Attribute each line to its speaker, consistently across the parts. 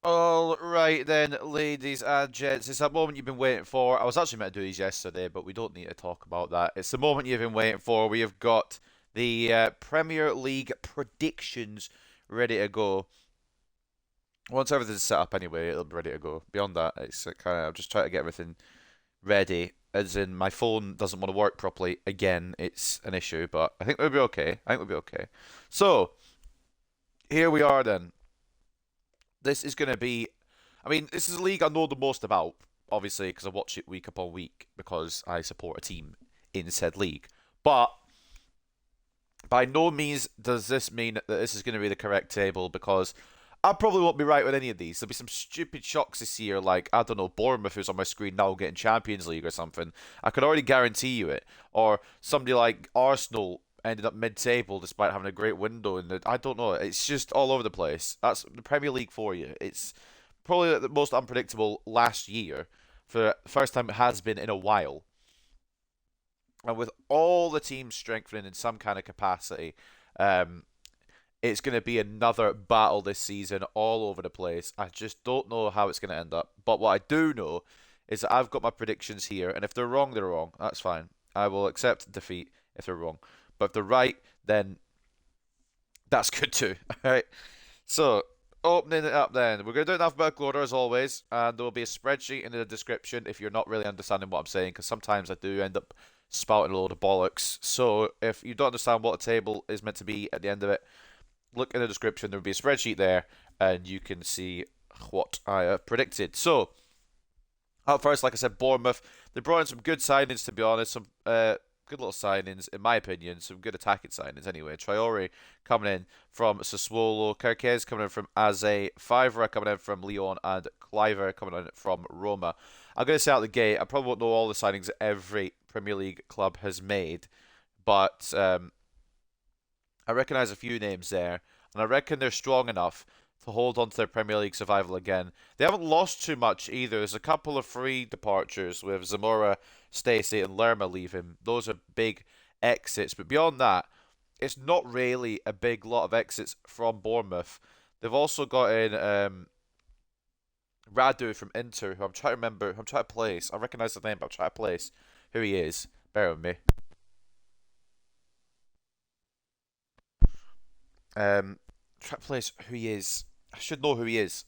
Speaker 1: All right then, ladies and gents, it's that moment you've been waiting for. I was actually meant to do these yesterday, but we don't need to talk about that. It's the moment you've been waiting for. We have got the Premier League predictions ready to go. Once everything's set up anyway, it'll be ready to go. Beyond that, it's kind of I'm just trying to get everything ready. As in, my phone doesn't want to work properly again. It's an issue, but I think we'll be okay. I think we'll be okay. So here we are then. This is going to be this is a league I know the most about, obviously, because I watch it week upon week because I support a team in said league. But by no means does this mean that this is going to be the correct table because I probably won't be right with any of these. There'll be some stupid shocks this year, like, I don't know, Bournemouth, who's on my screen now getting Champions League or something. I can already guarantee you it. Or somebody like Arsenal ended up mid-table despite having a great window. And I don't know. It's just all over the place. That's the Premier League for you. It's probably the most unpredictable last year for the first time it has been in a while. And with all the teams strengthening in some kind of capacity, um, it's going to be another battle this season all over the place. I just don't know how it's going to end up. But what I do know is that I've got my predictions here, and if they're wrong, they're wrong. That's fine. I will accept defeat if they're wrong. But if they're right, then that's good too. All right. So, opening it up then. We're going to do it in alphabetical order as always, and there will be a spreadsheet in the description if you're not really understanding what I'm saying, because sometimes I do end up spouting a load of bollocks. So, if you don't understand what a table is meant to be at the end of it, look in the description. There will be a spreadsheet there, and you can see what I have predicted. So, up first, like I said, Bournemouth. They brought in some good signings, to be honest. Some good little signings, in my opinion. Some good attacking signings, anyway. Traore coming in from Sassuolo. Kerkez coming in from Aze. Fivera coming in from Lyon. And Cliver coming in from Roma. I'm going to say out the gate, I probably won't know all the signings that every Premier League club has made. But I recognise a few names there, and I reckon they're strong enough to hold on to their Premier League survival again. They haven't lost too much either. There's a couple of free departures with Zamora, Stacey, and Lerma leaving. Those are big exits, but beyond that, it's not really a big lot of exits from Bournemouth. They've also got in Radu from Inter, who I'm trying to remember, I'm trying to place. I recognise the name, but I'm trying to place who he is. Bear with me. Try to place who he is. I should know who he is.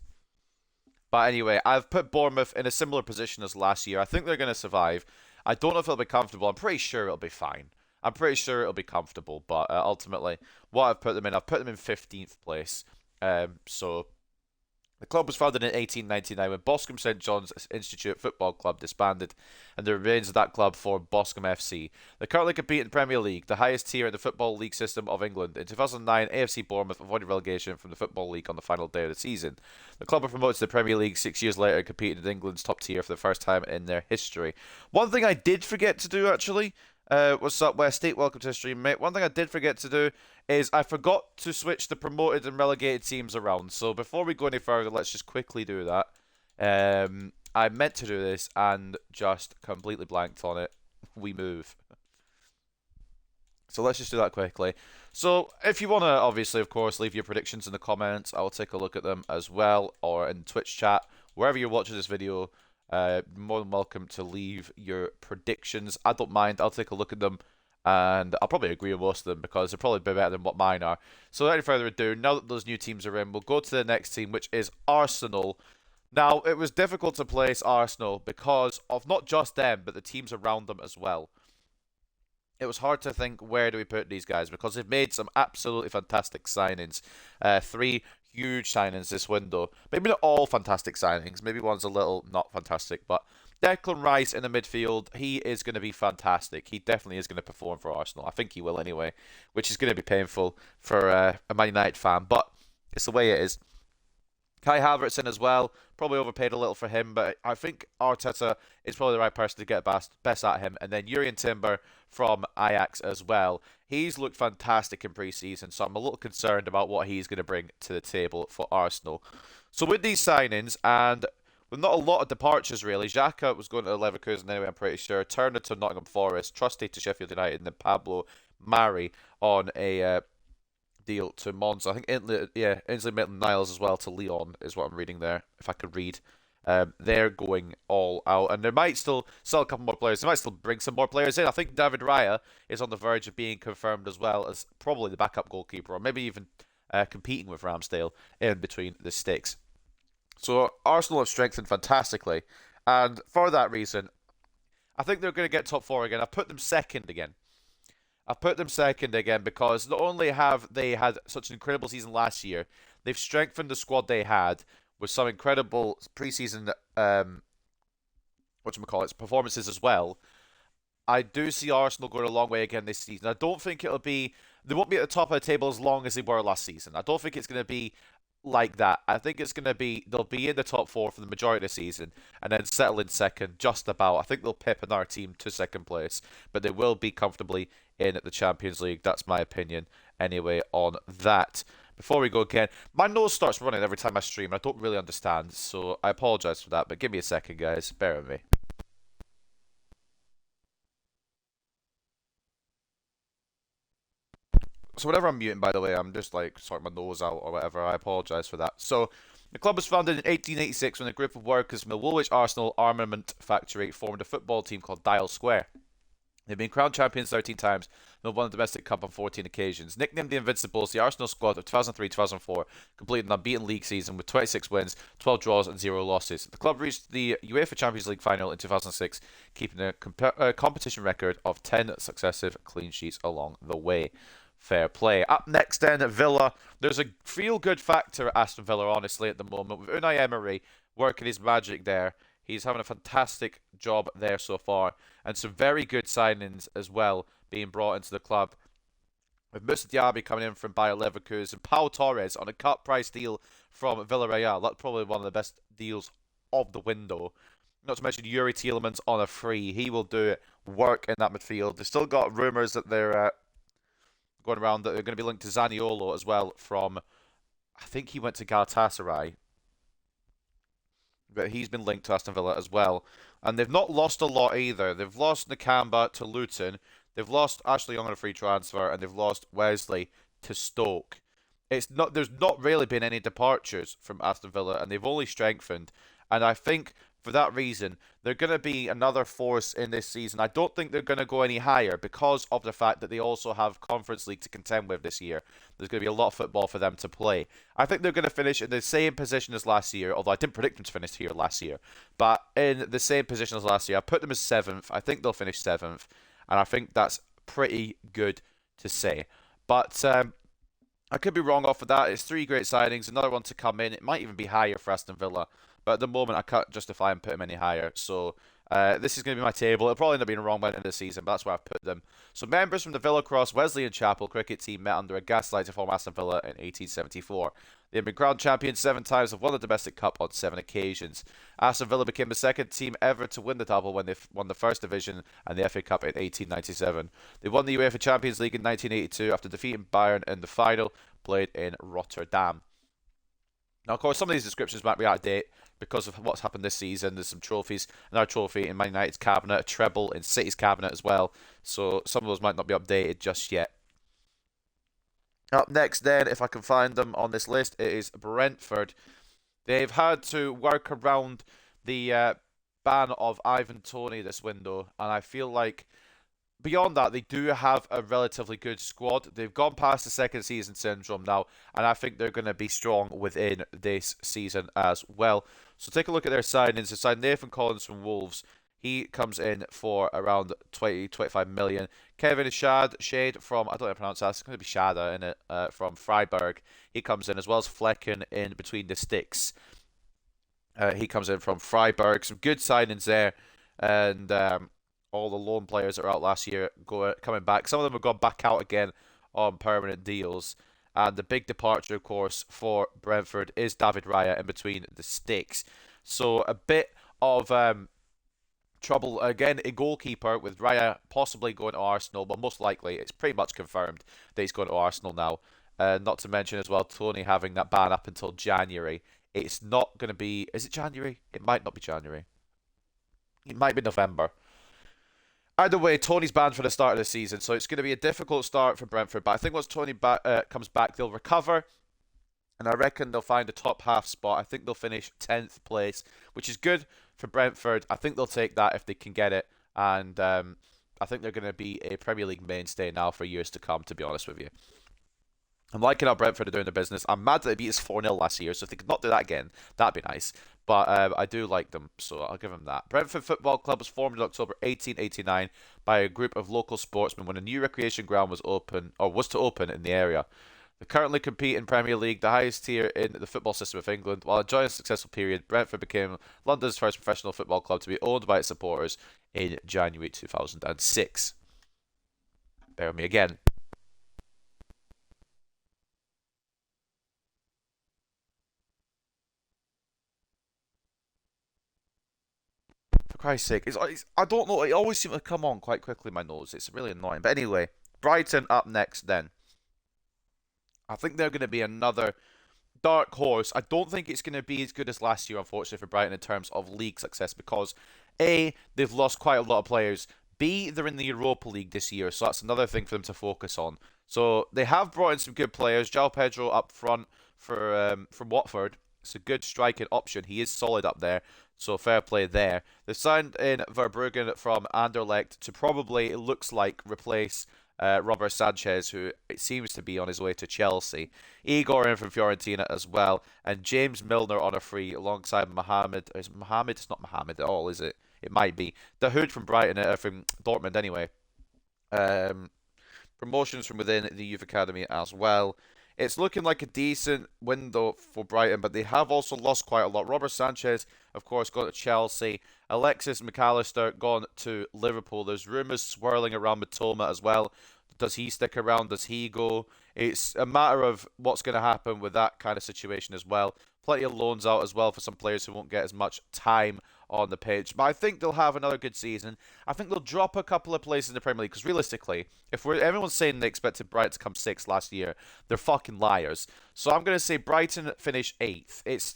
Speaker 1: But anyway, I've put Bournemouth in a similar position as last year. I think they're going to survive. I don't know if it'll be comfortable. I'm pretty sure it'll be fine. I'm pretty sure it'll be comfortable. But ultimately, what I've put them in, I've put them in 15th place. So the club was founded in 1899 when Boscombe St John's Institute Football Club disbanded, and the remains of that club formed Boscombe FC. They currently compete in the Premier League, the highest tier in the Football League system of England. In 2009, AFC Bournemouth avoided relegation from the Football League on the final day of the season. The club were promoted to the Premier League 6 years later and competed in England's top tier for the first time in their history. One thing I did forget to do, actually, what's up, West State? Welcome to the stream, mate. One thing I did forget to do is I forgot to switch the promoted and relegated teams around. So before we go any further, let's just quickly do that. I meant to do this and just completely blanked on it. We move. So let's just do that quickly. So if you want to, obviously, of course, leave your predictions in the comments, I will take a look at them as well, or in Twitch chat, wherever you're watching this video. More than welcome to leave your predictions. I don't mind. I'll take a look at them, and I'll probably agree with most of them because they're probably better than what mine are. So without any further ado, now that those new teams are in, we'll go to the next team, which is Arsenal. Now, it was difficult to place Arsenal because of not just them, but the teams around them as well. It was hard to think where do we put these guys because they've made some absolutely fantastic signings. Three huge signings this window. Maybe not all fantastic signings. Maybe one's a little not fantastic, but Declan Rice in the midfield, he is going to be fantastic. He definitely is going to perform for Arsenal. I think he will anyway, which is going to be painful for a Man United fan, but it's the way it is. Kai Havertz in as well. Probably overpaid a little for him, but I think Arteta is probably the right person to get best at him. And then Jurrien Timber from Ajax as well. He's looked fantastic in pre-season, so I'm a little concerned about what he's going to bring to the table for Arsenal. So with these signings, and with not a lot of departures really, Xhaka was going to Leverkusen anyway, I'm pretty sure. Turner to Nottingham Forest, Trusty to Sheffield United, and then Pablo Mari on a deal to Monza. I think Ainsley Maitland-Niles as well to Leon is what I'm reading there, if I could read. They're going all out, and they might still sell a couple more players. They might still bring some more players in. I think David Raya is on the verge of being confirmed as well as probably the backup goalkeeper, or maybe even competing with Ramsdale in between the sticks. So Arsenal have strengthened fantastically, and for that reason, I think they're going to get top four again. I've put them second again. I've put them second again because not only have they had such an incredible season last year, they've strengthened the squad they had with some incredible preseason performances as well. I do see Arsenal going a long way again this season. I don't think they won't be at the top of the table as long as they were last season. I don't think it's going to be like that. I think it's going to be, they'll be in the top four for the majority of the season and then settle in second just about. I think they'll pip another team to second place, but they will be comfortably in the Champions League. That's my opinion anyway on that. Before we go again, my nose starts running every time I stream. I don't really understand, so I apologise for that, but give me a second, guys. Bear with me. So whenever I'm muting, by the way, I'm just like sorting my nose out or whatever. I apologise for that. So the club was founded in 1886 when a group of workers from the Woolwich Arsenal Armament Factory formed a football team called Dial Square. They've been crowned champions 13 times and have won the domestic cup on 14 occasions. Nicknamed the Invincibles, the Arsenal squad of 2003-2004 completed an unbeaten league season with 26 wins, 12 draws and 0 losses. The club reached the UEFA Champions League final in 2006, keeping a competition record of 10 successive clean sheets along the way. Fair play. Up next then, Villa. There's a feel-good factor at Aston Villa, honestly, at the moment, with Unai Emery working his magic there. He's having a fantastic job there so far, and some very good signings as well being brought into the club. With Moussa Diaby coming in from Bayer Leverkusen, Pau Torres on a cut price deal from Villarreal. That's probably one of the best deals of the window. Not to mention Yuri Tielemans on a free. He will do work in that midfield. They've still got rumours that they're going around that they're going to be linked to Zaniolo as well from, I think he went to Galatasaray, but he's been linked to Aston Villa as well. And they've not lost a lot either. They've lost Nakamba to Luton, they've lost Ashley Young on a free transfer, and they've lost Wesley to Stoke. There's not really been any departures from Aston Villa, and they've only strengthened. And I think for that reason, they're going to be another force in this season. I don't think they're going to go any higher because of the fact that they also have Conference League to contend with this year. There's going to be a lot of football for them to play. I think they're going to finish in the same position as last year, although I didn't predict them to finish here last year. But in the same position as last year, I put them as 7th. I think they'll finish 7th, and I think that's pretty good to say. But I could be wrong off of that. It's 3 great signings, another one to come in. It might even be higher for Aston Villa. But at the moment, I can't justify and put them any higher. So this is going to be my table. It'll probably end up being wrong by the end of the season, but that's where I've put them. So members from the Villa Cross Wesleyan Chapel cricket team met under a gaslight to form Aston Villa in 1874. They have been crowned champions 7 times and won the domestic cup on 7 occasions. Aston Villa became the second team ever to win the double when they won the first division and the FA Cup in 1897. They won the UEFA Champions League in 1982 after defeating Bayern in the final, played in Rotterdam. Now, of course, some of these descriptions might be out of date because of what's happened this season. There's some trophies, another trophy in Man United's cabinet, a treble in City's cabinet as well. So some of those might not be updated just yet. Up next then, if I can find them on this list, it is Brentford. They've had to work around the ban of Ivan Toney this window, and I feel like beyond that, they do have a relatively good squad. They've gone past the second season syndrome now, and I think they're going to be strong within this season as well. So take a look at their signings. They signed Nathan Collins from Wolves. He comes in for around 20-25 million. Kevin Shade from, I don't know how to pronounce that, it's going to be Shada in it, from Freiburg. He comes in, as well as Flecken in between the sticks. He comes in from Freiburg. Some good signings there. And all the loan players that were out last year coming back. Some of them have gone back out again on permanent deals. And the big departure, of course, for Brentford is David Raya in between the sticks. So a bit of trouble again in goalkeeper with Raya possibly going to Arsenal, but most likely it's pretty much confirmed that he's going to Arsenal now. Not to mention as well Toney having that ban up until January. It's not going to be... Is it January? It might not be January. It might be November. Either way, Tony's banned for the start of the season, so it's going to be a difficult start for Brentford. But I think once comes back, they'll recover, and I reckon they'll find a top half spot. I think they'll finish 10th place, which is good for Brentford. I think they'll take that if they can get it, and I think they're going to be a Premier League mainstay now for years to come, to be honest with you. I'm liking how Brentford are doing their business. I'm mad that they beat us 4-0 last year, so if they could not do that again, that'd be nice. But I do like them, so I'll give them that. Brentford Football Club was formed in October 1889 by a group of local sportsmen when a new recreation ground was to open in the area. They currently compete in Premier League, the highest tier in the football system of England. While enjoying a successful period, Brentford became London's first professional football club to be owned by its supporters in January 2006. Bear with me again. For Christ's sake, I don't know. It always seems to come on quite quickly. My nose. It's really annoying. But anyway, Brighton up next. Then I think they're going to be another dark horse. I don't think it's going to be as good as last year, unfortunately, for Brighton in terms of league success because A, they've lost quite a lot of players. B, they're in the Europa League this year, so that's another thing for them to focus on. So they have brought in some good players. João Pedro up front from Watford. It's a good striking option. He is solid up there, so fair play there. They've signed in Verbruggen from Anderlecht to probably, it looks like, replace Robert Sanchez, who it seems to be on his way to Chelsea. Igor in from Fiorentina as well, and James Milner on a free alongside Mohamed. Is Mohamed? It's not Mohamed at all, is it? It might be. The Hood from Brighton, from Dortmund anyway. Um, Promotions from within the youth academy as well. It's looking like a decent window for Brighton, but they have also lost quite a lot. Robert Sanchez, of course, gone to Chelsea. Alexis McAllister gone to Liverpool. There's rumours swirling around Matoma as well. Does he stick around? Does he go? It's a matter of what's going to happen with that kind of situation as well. Plenty of loans out as well for some players who won't get as much time on the pitch. But I think they'll have another good season. I think they'll drop a couple of places in the Premier League because realistically, if everyone's saying they expected Brighton to come sixth last year, they're fucking liars. So I'm going to say Brighton finish eighth. It's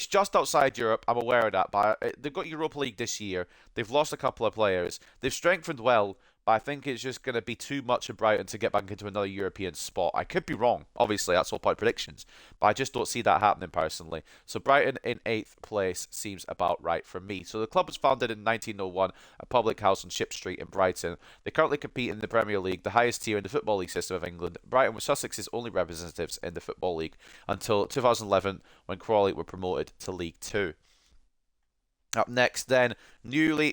Speaker 1: just outside Europe. I'm aware of that, but they've got Europa League this year. They've lost a couple of players. They've strengthened well, but I think it's just going to be too much of Brighton to get back into another European spot. I could be wrong. Obviously, that's all point predictions. But I just don't see that happening personally. So Brighton in 8th place seems about right for me. So the club was founded in 1901, a public house on Ship Street in Brighton. They currently compete in the Premier League, the highest tier in the Football League system of England. Brighton were Sussex's only representatives in the Football League until 2011 when Crawley were promoted to League Two. Up next then, newly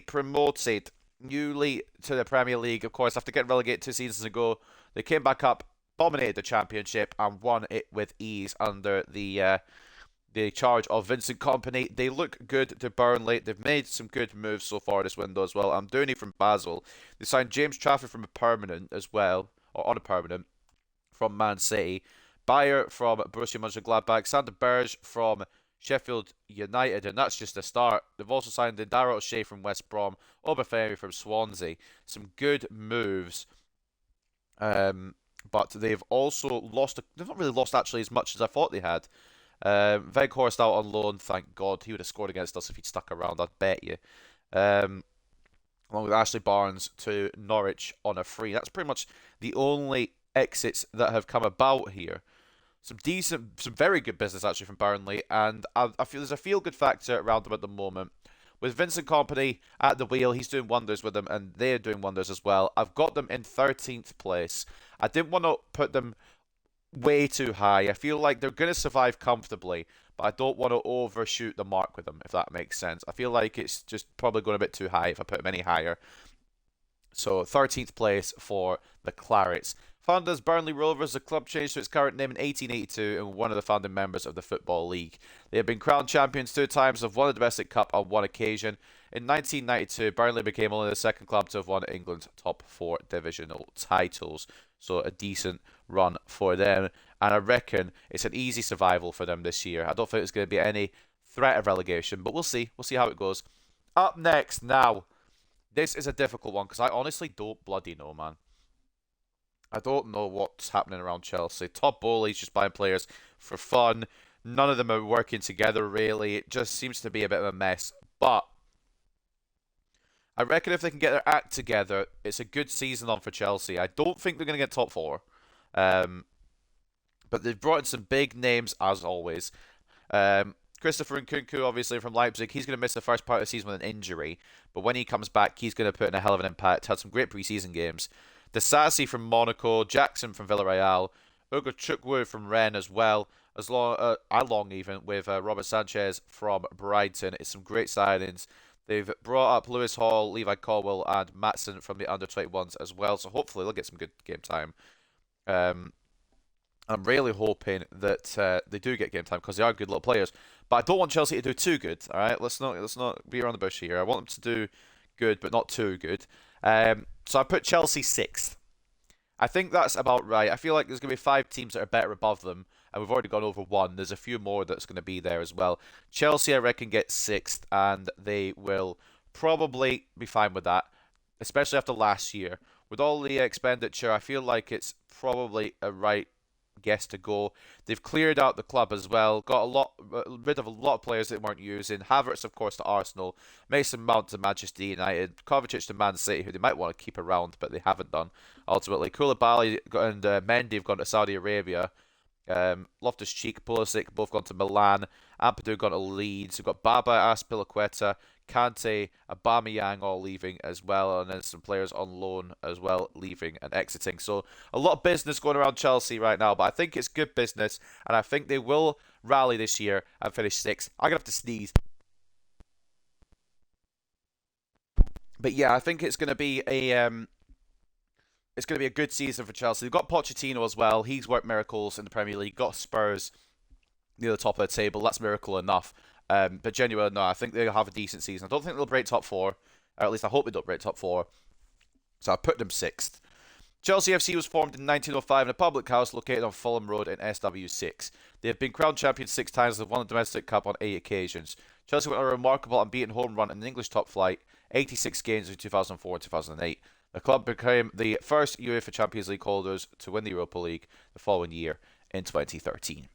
Speaker 1: to the Premier League, of course, after getting relegated 2 seasons ago, they came back up, dominated the Championship, and won it with ease under the charge of Vincent Kompany. They look good to Burnley. They've made some good moves so far this window as well. Amdouni from Basel. They signed James Trafford from a permanent as well, or on a permanent, from Man City. Bayer from Borussia Mönchengladbach. Sander Berge from Sheffield United, and that's just a start. They've also signed in Darrell O'Shea from West Brom, Obafemi from Swansea. Some good moves, but they've also lost. They've not really lost actually as much as I thought they had. Weghorst out on loan, thank God. He would have scored against us if he'd stuck around, I'd bet you. Along with Ashley Barnes to Norwich on a free. That's pretty much the only exits that have come about here. Some very good business actually from Burnley, and I feel there's a feel-good factor around them at the moment. With Vincent Kompany at the wheel, he's doing wonders with them, and they're doing wonders as well. I've got them in 13th place. I didn't want to put them way too high. I feel like they're going to survive comfortably, but I don't want to overshoot the mark with them, if that makes sense. I feel like it's just probably going a bit too high if I put them any higher. So 13th place for the Clarets. Founded as Burnley Rovers, the club changed to its current name in 1882 and were one of the founding members of the Football League. They have been crowned champions 2 times, have won the Domestic Cup on 1 occasion. In 1992, Burnley became only the second club to have won England's top 4 divisional titles. So a decent run for them. And I reckon it's an easy survival for them this year. I don't think there's going to be any threat of relegation, but we'll see. We'll see how it goes. Up next now. This is a difficult one because I honestly don't bloody know, man. I don't know what's happening around Chelsea. Todd Bowley's just buying players for fun. None of them are working together, really. It just seems to be a bit of a mess. But I reckon if they can get their act together, it's a good season on for Chelsea. I don't think they're going to get top four, um, but they've brought in some big names as always. Christopher Nkunku, obviously from Leipzig, he's going to miss the first part of the season with an injury, but when he comes back, he's going to put in a hell of an impact. Had some great preseason games. Disasi from Monaco, Jackson from Villarreal, Ugo Chukwu from Rennes as well, along even with Robert Sanchez from Brighton. It's some great signings. They've brought up Lewis Hall, Levi Colwill, and Matson from the under 21s as well, so hopefully they'll get some good game time. Um, I'm really hoping that they do get game time because they are good little players. But I don't want Chelsea to do too good. All right, let's not be around the bush here. I want them to do good, but not too good. So I put Chelsea sixth. I think that's about right. I feel like there's going to be five teams that are better above them, and we've already gone over one. There's a few more that's going to be there as well. Chelsea, I reckon, get sixth, and they will probably be fine with that, especially after last year. With all the expenditure, I feel like it's probably a right guess to go. They've cleared out the club as well, got rid of a lot of players that weren't using. Havertz, of course, to Arsenal, Mason Mount to Manchester United, Kovacic to Man City, who they might want to keep around, but they haven't done ultimately. Koulibaly and Mendy have gone to Saudi Arabia. Loftus-Cheek, Pulisic, both gone to Milan. Ampadu gone to Leeds. We've got Baba, Aspilicueta, Kante, Aubameyang all leaving as well, and then some players on loan as well leaving and exiting. So a lot of business going around Chelsea right now, but I think it's good business, and I think they will rally this year and finish sixth. I'm gonna have to sneeze, but yeah, I think it's going to be a good season for Chelsea. They've got Pochettino as well. He's worked miracles in the Premier League. Got Spurs near the top of the table. That's miracle enough. But genuinely, no, I think they'll have a decent season. I don't think they'll break top four. Or at least I hope they don't break top four. So I put them sixth. Chelsea FC was formed in 1905 in a public house located on Fulham Road in SW6. They have been crowned champions 6 times and have won the domestic cup on 8 occasions. Chelsea went on a remarkable unbeaten home run in the English top flight, 86 games in 2004 and 2008. The club became the first UEFA Champions League holders to win the Europa League the following year in 2013.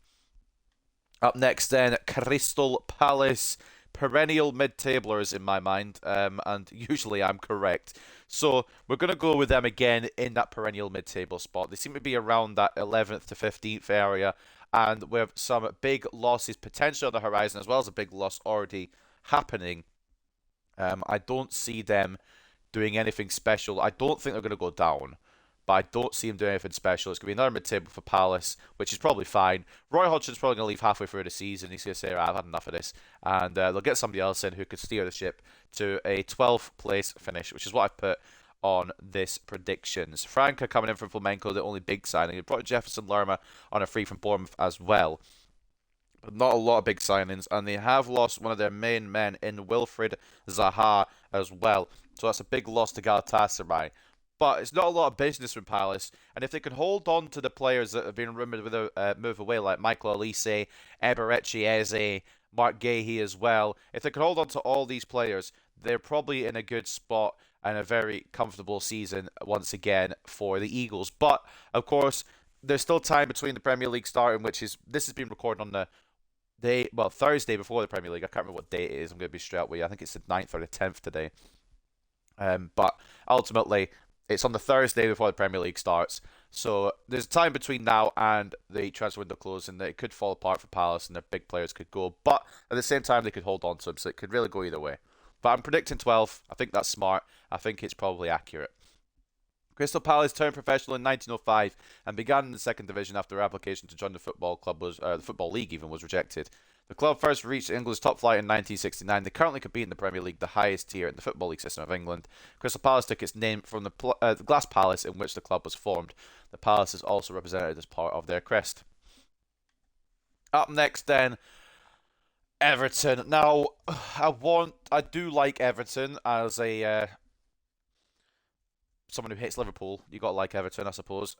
Speaker 1: Up next then, Crystal Palace, perennial mid-tablers in my mind, and usually I'm correct. So we're going to go with them again in that perennial mid-table spot. They seem to be around that 11th to 15th area, and with some big losses potentially on the horizon, as well as a big loss already happening, I don't see them doing anything special. I don't think they're going to go down, but I don't see them doing anything special. It's going to be another mid-table for Palace, which is probably fine. Roy Hodgson's probably going to leave halfway through the season. He's going to say, right, I've had enough of this. And they'll get somebody else in who could steer the ship to a 12th place finish, which is what I've put on this predictions. Franca coming in from Flamenco, the only big signing. They brought Jefferson Lerma on a free from Bournemouth as well. But not a lot of big signings, and they have lost one of their main men in Wilfried Zaha as well. So that's a big loss to Galatasaray. But it's not a lot of business from Palace, and if they can hold on to the players that have been rumoured with a move away, like Michael Olise, Eberechi Eze, Mark Gahey as well, if they can hold on to all these players, they're probably in a good spot and a very comfortable season once again for the Eagles. But, of course, there's still time between the Premier League starting, this has been recorded on the Thursday before the Premier League. I can't remember what date it is. I'm going to be straight away. I think it's the 9th or the 10th today. But ultimately, it's on the Thursday before the Premier League starts. So there's time between now and the transfer window closing that it could fall apart for Palace and their big players could go. But at the same time, they could hold on to them. So it could really go either way. But I'm predicting 12th. I think that's smart. I think it's probably accurate. Crystal Palace turned professional in 1905 and began in the second division after their application to join the the Football League even was rejected. The club first reached England's top flight in 1969. They currently compete in the Premier League, the highest tier in the Football League system of England. Crystal Palace took its name from the glass palace in which the club was formed. The palace is also represented as part of their crest. Up next then, Everton. Now, I do like Everton as a someone who hates Liverpool. You got to like Everton, I suppose.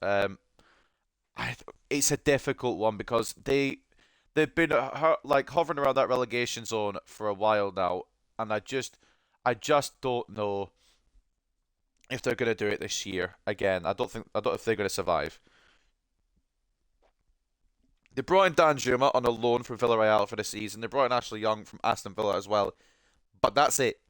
Speaker 1: It's a difficult one because they've been like hovering around that relegation zone for a while now, and I just don't know if they're going to do it this year again. I don't know if they're going to survive. They brought in Dan Juma on a loan from Villarreal for the season. They brought in Ashley Young from Aston Villa as well, but that's it.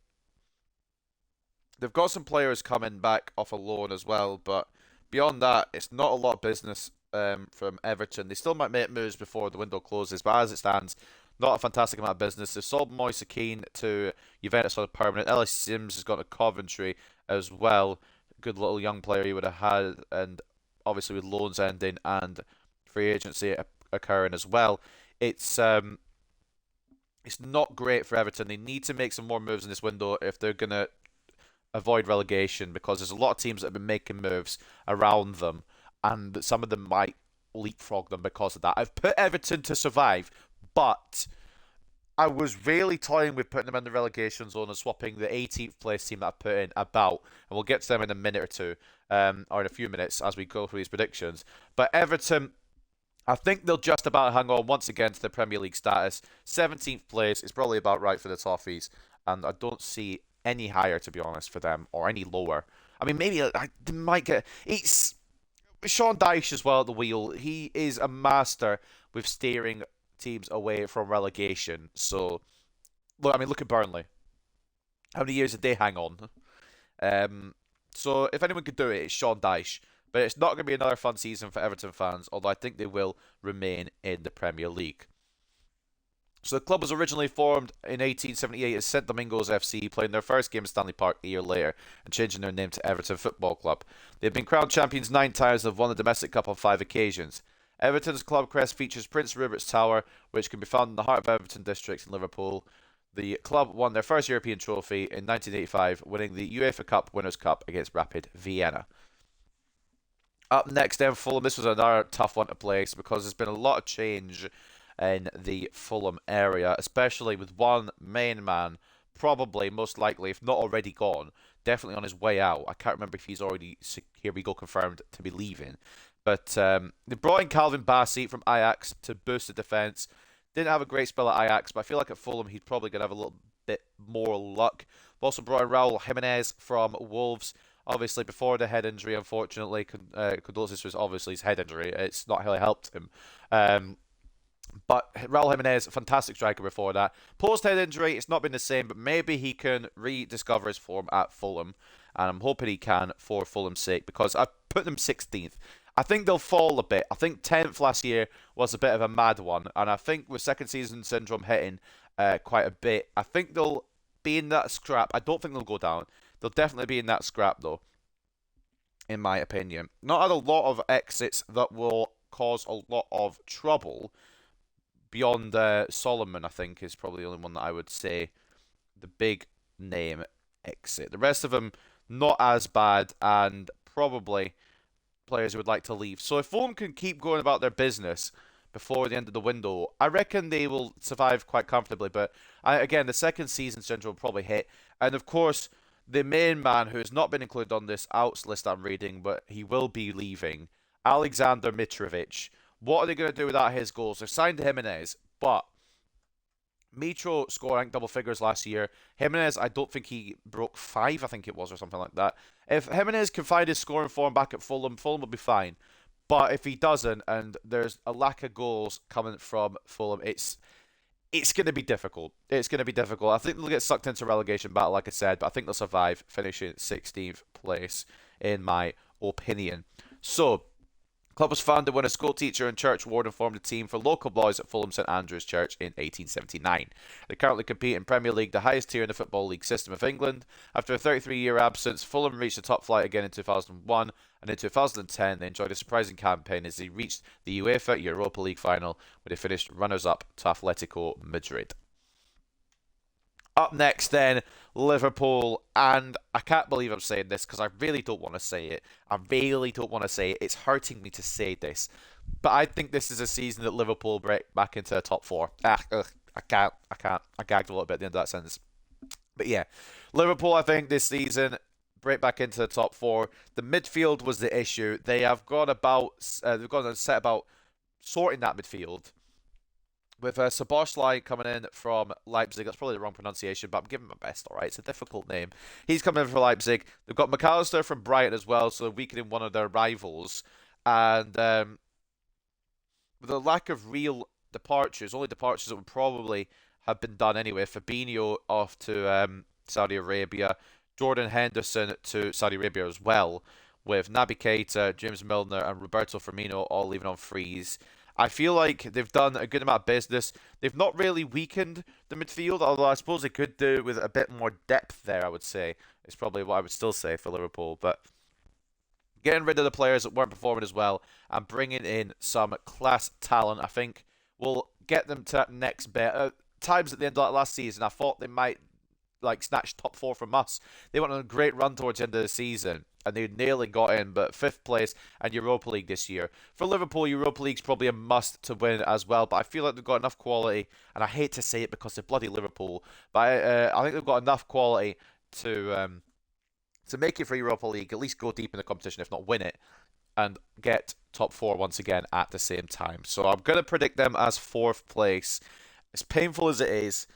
Speaker 1: They've got some players coming back off a loan as well, but beyond that, it's not a lot of business from Everton. They still might make moves before the window closes, but as it stands, not a fantastic amount of business. They've sold Moise Keane to Juventus on a permanent. Ellis Sims has gone to Coventry as well. Good little young player he would have had, and obviously with loans ending and free agency occurring as well, it's um, it's not great for Everton. They need to make some more moves in this window if they're gonna avoid relegation because there's a lot of teams that have been making moves around them, and some of them might leapfrog them because of that. I've put Everton to survive, but I was really toying with putting them in the relegation zone and swapping the 18th place team that I've put in about, and we'll get to them in a minute or two, or in a few minutes as we go through these predictions. But Everton, I think they'll just about hang on once again to the Premier League status. 17th place is probably about right for the Toffees, and I don't see any higher, to be honest, for them, or any lower. I mean, maybe they might get. It's Sean Dyche as well at the wheel. He is a master with steering teams away from relegation. So, look, I mean, look at Burnley. How many years did they hang on? Um, so, if anyone could do it, it's Sean Dyche. But it's not going to be another fun season for Everton fans, although I think they will remain in the Premier League. So the club was originally formed in 1878 as St Domingos FC, playing their first game at Stanley Park a year later and changing their name to Everton Football Club. They've been crowned champions 9 times and have won the domestic cup on 5 occasions. Everton's club crest features Prince Rupert's Tower, which can be found in the heart of Everton district in Liverpool. The club won their first European trophy in 1985, winning the UEFA Cup Winners' Cup against Rapid Vienna. Up next, then Fulham. This was another tough one to place because there's been a lot of change in the Fulham area, especially with one main man, probably most likely, if not already gone, definitely on his way out. I can't remember if he's already, here we go, confirmed to be leaving. But they brought in Calvin Bassey from Ajax to boost the defence. Didn't have a great spell at Ajax, but I feel like at Fulham he's probably going to have a little bit more luck. We've also brought in Raul Jimenez from Wolves. Obviously, before the head injury, unfortunately, condolences was obviously his head injury. It's not really helped him. But Raul Jimenez, fantastic striker before that. Post head injury, it's not been the same, but maybe he can rediscover his form at Fulham. And I'm hoping he can for Fulham's sake because I put them 16th. I think they'll fall a bit. I think 10th last year was a bit of a mad one. And I think with second season syndrome hitting quite a bit, I think they'll be in that scrap. I don't think they'll go down. They'll definitely be in that scrap, though, in my opinion. Not had a lot of exits that will cause a lot of trouble. Beyond Solomon, I think, is probably the only one that I would say the big name exit. The rest of them, not as bad, and probably players who would like to leave. So if Fulham can keep going about their business before the end of the window, I reckon they will survive quite comfortably. But again, the second season syndrome will probably hit. And of course, the main man who has not been included on this outs list I'm reading, but he will be leaving, Alexander Mitrovic. What are they going to do without his goals? They've signed Jimenez, but Mitro scoring double figures last year. Jimenez, I don't think he broke 5, I think it was, or something like that. If Jimenez can find his scoring form back at Fulham, Fulham will be fine. But if he doesn't, and there's a lack of goals coming from Fulham, it's going to be difficult. It's going to be difficult. I think they'll get sucked into relegation battle, like I said, but I think they'll survive, finishing 16th place, in my opinion. So, club was founded when a school teacher and church warden formed a team for local boys at Fulham St Andrew's Church in 1879. They currently compete in Premier League, the highest tier in the Football League system of England. After a 33-year absence, Fulham reached the top flight again in 2001, and in 2010 they enjoyed a surprising campaign as they reached the UEFA Europa League final, where they finished runners-up to Atletico Madrid. Up next, then, Liverpool, and I can't believe I'm saying this because I really don't want to say it. I really don't want to say it. It's hurting me to say this, but I think this is a season that Liverpool break back into the top four. I can't. I gagged a little bit at the end of that sentence. But yeah, Liverpool, I think this season break back into the top four. The midfield was the issue. They have gone about. They've gone and set about sorting that midfield with Szoboszlai coming in from Leipzig. That's probably the wrong pronunciation, but I'm giving my best, all right? It's a difficult name. He's coming in for Leipzig. They've got McAllister from Brighton as well, so they're weakening one of their rivals. And with a lack of real departures, only departures that would probably have been done anyway. Fabinho off to Saudi Arabia. Jordan Henderson to Saudi Arabia as well, with Naby Keita, James Milner, and Roberto Firmino all leaving on frees. I feel like they've done a good amount of business. They've not really weakened the midfield, although I suppose they could do with a bit more depth there, I would say. It's probably what I would still say for Liverpool. But getting rid of the players that weren't performing as well and bringing in some class talent, I think will get them to that next bit. Times at the end of that last season, I thought they might like snatch top four from us. They went on a great run towards the end of the season and they nearly got in, but fifth place and Europa League this year. For Liverpool, Europa League's probably a must to win as well, but I feel like they've got enough quality, and I hate to say it because they're bloody Liverpool, but I think they've got enough quality to make it for Europa League, at least go deep in the competition, if not win it, and get top four once again at the same time. So I'm going to predict them as fourth place. As painful as it is,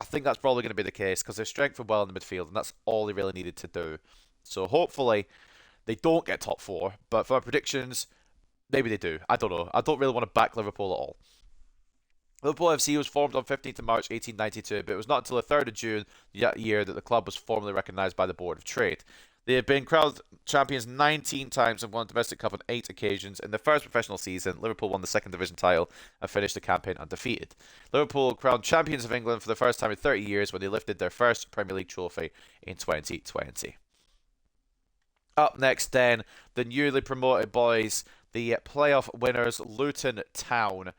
Speaker 1: I think that's probably going to be the case because they're strengthened well in the midfield, and that's all they really needed to do. So hopefully they don't get top four, but for my predictions, maybe they do. I don't know. I don't really want to back Liverpool at all. Liverpool FC was formed on 15th of March 1892, but it was not until the 3rd of June that year that the club was formally recognised by the Board of Trade. They have been crowned champions 19 times and won the domestic cup on 8 occasions. In the first professional season, Liverpool won the second division title and finished the campaign undefeated. Liverpool crowned champions of England for the first time in 30 years when they lifted their first Premier League trophy in 2020. Up next then, the newly promoted boys, the playoff winners, Luton Town.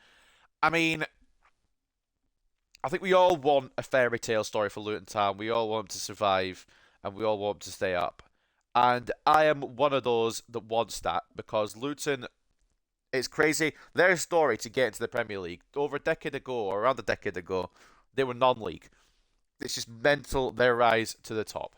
Speaker 1: I mean, I think we all want a fairy tale story for Luton Town. We all want them to survive and we all want them to stay up. And I am one of those that wants that because Luton, it's crazy. Their story to get into the Premier League over a decade ago, or around a decade ago, they were non-league. It's just mental, their rise to the top.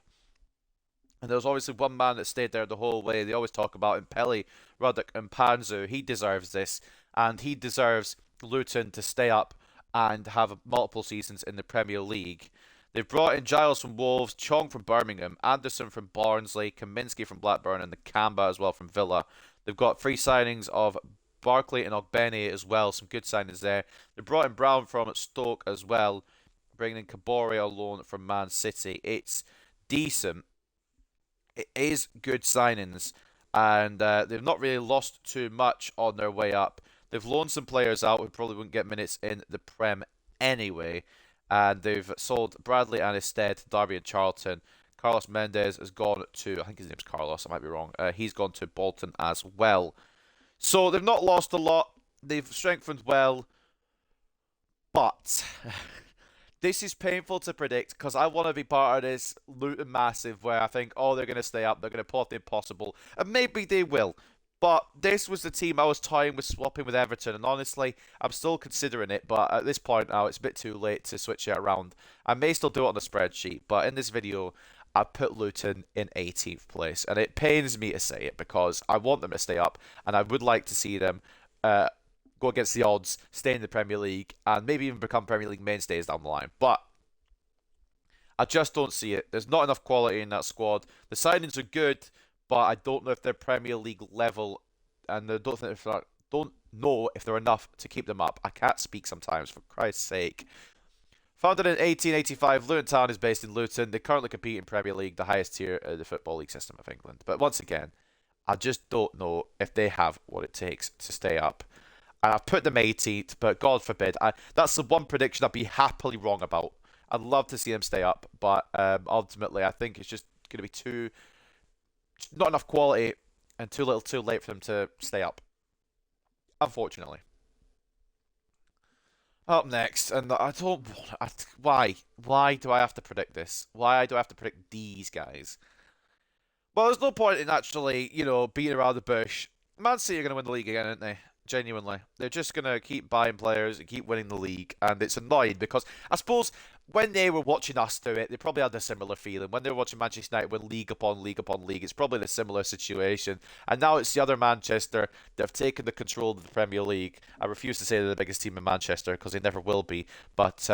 Speaker 1: And there was obviously one man that stayed there the whole way. They always talk about him, Pelly, Ruddock, and Panzu. He deserves this, and he deserves Luton to stay up and have multiple seasons in the Premier League. They've brought in Giles from Wolves, Chong from Birmingham, Anderson from Barnsley, Kaminsky from Blackburn, and the Kamba as well from Villa. They've got free signings of Barkley and Ogbene as well, some good signings there. They brought in Brown from Stoke as well, bringing in Kabore on loan from Man City. It's decent. It is good signings, and they've not really lost too much on their way up. They've loaned some players out who probably wouldn't get minutes in the Prem anyway. And they've sold Bradley and Isted to Derby and Charlton. Carlos Mendes has gone to, I think his name's Carlos, I might be wrong. He's gone to Bolton as well. So they've not lost a lot. They've strengthened well. But this is painful to predict because I want to be part of this Luton massive where I think, oh, they're going to stay up. They're going to pull off the impossible. And maybe they will. But this was the team I was toying with swapping with Everton, and honestly, I'm still considering it, but at this point now, it's a bit too late to switch it around. I may still do it on the spreadsheet, but in this video, I put Luton in 18th place, and it pains me to say it because I want them to stay up, and I would like to see them go against the odds, stay in the Premier League, and maybe even become Premier League mainstays down the line. But I just don't see it. There's not enough quality in that squad. The signings are good, but I don't know if they're Premier League level, and I don't know if they're enough to keep them up. I can't speak sometimes, for Christ's sake. Founded in 1885, Luton Town is based in Luton. They currently compete in Premier League, the highest tier of the Football League system of England. But once again, I just don't know if they have what it takes to stay up. And I've put them 18th, but God forbid. That's the one prediction I'd be happily wrong about. I'd love to see them stay up, but ultimately I think it's just going to be not enough quality and too little too late for them to stay up, unfortunately. Up next, and I don't want. Why do I have to predict this? Why do I have to predict these guys? Well, there's no point in actually, beating around the bush. Man City are going to win the league again, aren't they? Genuinely. They're just going to keep buying players and keep winning the league. And it's annoying because I suppose when they were watching us do it, they probably had a similar feeling. When they were watching Manchester United win league upon league upon league, it's probably a similar situation. And now it's the other Manchester that have taken the control of the Premier League. I refuse to say they're the biggest team in Manchester because they never will be. But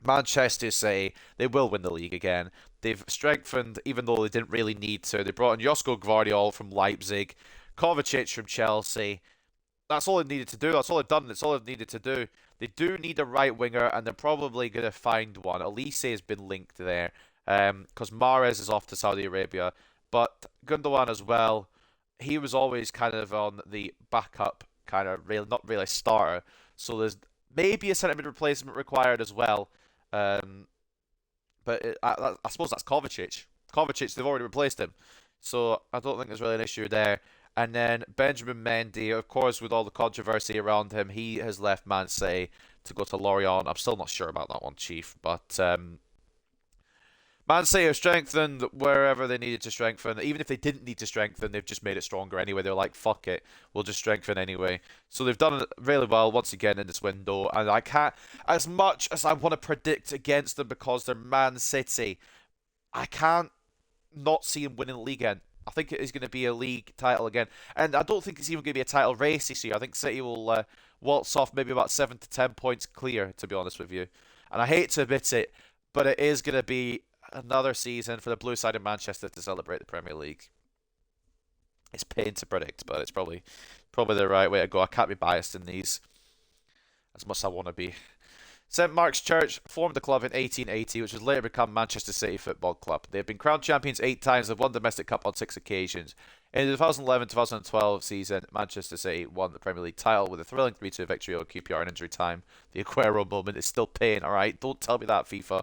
Speaker 1: Manchester City, they will win the league again. They've strengthened, even though they didn't really need to. They brought in Josko Gvardiol from Leipzig, Kovacic from Chelsea. That's all they needed to do. That's all they've done. That's all they've needed to do. They do need a right winger, and they're probably going to find one. Elise has been linked there. because Mahrez is off to Saudi Arabia, but Gundogan as well. He was always kind of on the backup, kind of real, not really a starter. So there's maybe a centre mid replacement required as well. Um, but I suppose that's Kovacic. Kovacic, they've already replaced him. So I don't think there's really an issue there. And then Benjamin Mendy, of course, with all the controversy around him, he has left Man City to go to Lorient. I'm still not sure about that one, Chief. But Man City have strengthened wherever they needed to strengthen. Even if they didn't need to strengthen, they've just made it stronger anyway. They're like, fuck it, we'll just strengthen anyway. So they've done it really well once again in this window. And I can't, as much as I want to predict against them because they're Man City, I can't not see him winning the league again. I think it is going to be a league title again. And I don't think it's even going to be a title race this year. I think City will waltz off maybe about 7 to 10 points clear, to be honest with you. And I hate to admit it, but it is going to be another season for the blue side of Manchester to celebrate the Premier League. It's pain to predict, but it's probably the right way to go. I can't be biased in these as much as I want to be. St Mark's Church formed the club in 1880, which has later become Manchester City Football Club. They have been crowned champions 8 times and won the Domestic Cup on 6 occasions. In the 2011-2012 season, Manchester City won the Premier League title with a thrilling 3-2 victory over QPR in injury time. The Aguero moment is still pain, alright? Don't tell me that, FIFA.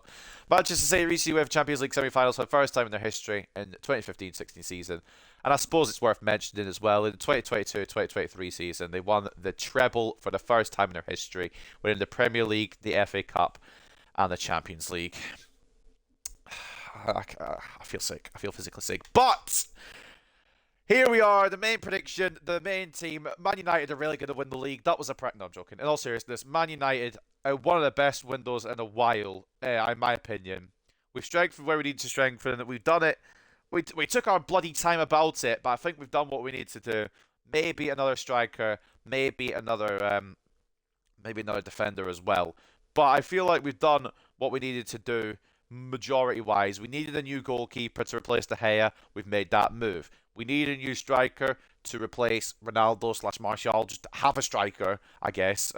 Speaker 1: Manchester City reached the UEFA Champions League semi-finals for the first time in their history in the 2015-16 season. And I suppose it's worth mentioning as well, in the 2022-2023 season, they won the treble for the first time in their history, winning the Premier League, the FA Cup, and the Champions League. I feel sick. I feel physically sick. But here we are, the main prediction, the main team. Man United are really going to win the league. That was a No, I'm joking. In all seriousness, Man United are one of the best windows in a while, in my opinion. We've strengthened where we need to strengthen. We've done it. We took our bloody time about it, but I think we've done what we need to do. Maybe another striker, maybe another defender as well. But I feel like we've done what we needed to do majority-wise. We needed a new goalkeeper to replace De Gea. We've made that move. We need a new striker to replace Ronaldo/Martial. Just have a striker, I guess.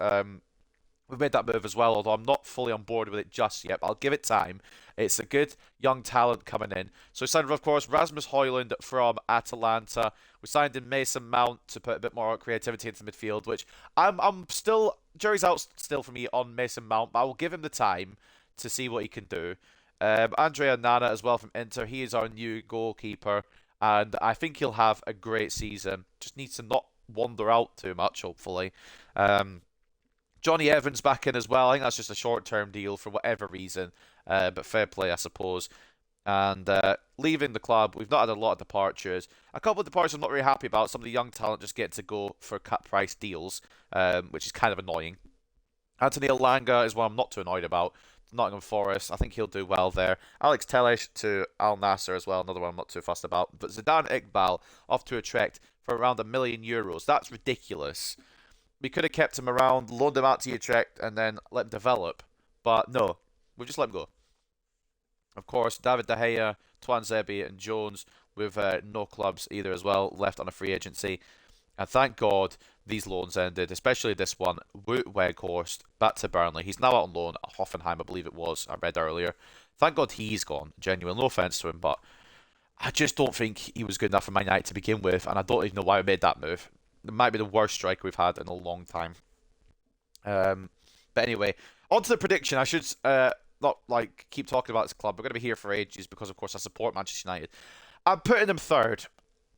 Speaker 1: We've made that move as well, although I'm not fully on board with it just yet, but I'll give it time. It's a good young talent coming in. So we signed, of course, Rasmus Højlund from Atalanta. We signed in Mason Mount to put a bit more creativity into midfield, which I'm still, jury's out still for me on Mason Mount, but I will give him the time to see what he can do. Andrea Nana as well from Inter. He is our new goalkeeper, and I think he'll have a great season. Just needs to not wander out too much, hopefully. Johnny Evans back in as well. I think that's just a short-term deal for whatever reason, but fair play, I suppose. And leaving the club, we've not had a lot of departures. A couple of departures I'm not really happy about. Some of the young talent just get to go for cut-price deals, which is kind of annoying. Anthony Elanga is one I'm not too annoyed about. Nottingham Forest, I think he'll do well there. Alex Telles to Al Nassr as well, another one I'm not too fussed about. But Zidane Iqbal off to Utrecht for around €1 million. That's ridiculous. We could have kept him around, loaned him out to Utrecht, and then let him develop. But no, we've just let him go. Of course, David De Gea, Tuanzebe, and Jones with no clubs either as well, left on a free agency. And thank God these loans ended, especially this one, Wout Weghorst, back to Burnley. He's now out on loan at Hoffenheim, I believe it was, I read earlier. Thank God he's gone, genuine. No offence to him, but I just don't think he was good enough for Man United to begin with, and I don't even know why we made that move. It might be the worst striker we've had in a long time. But anyway, on to the prediction. I should not keep talking about this club. We're going to be here for ages because, of course, I support Manchester United. I'm putting them third.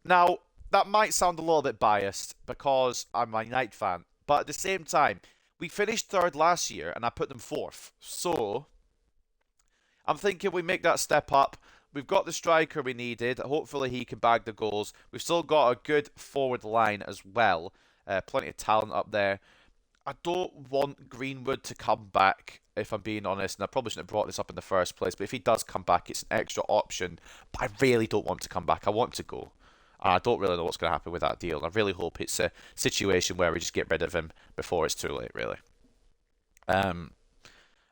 Speaker 1: Now, that might sound a little bit biased because I'm a United fan. But at the same time, we finished third last year and I put them fourth. So, I'm thinking we make that step up. We've got the striker we needed. Hopefully he can bag the goals. We've still got a good forward line as well. Plenty of talent up there. I don't want Greenwood to come back, if I'm being honest. And I probably shouldn't have brought this up in the first place. But if he does come back, it's an extra option. But I really don't want him to come back. I want him to go. And I don't really know what's going to happen with that deal. I really hope it's a situation where we just get rid of him before it's too late, really.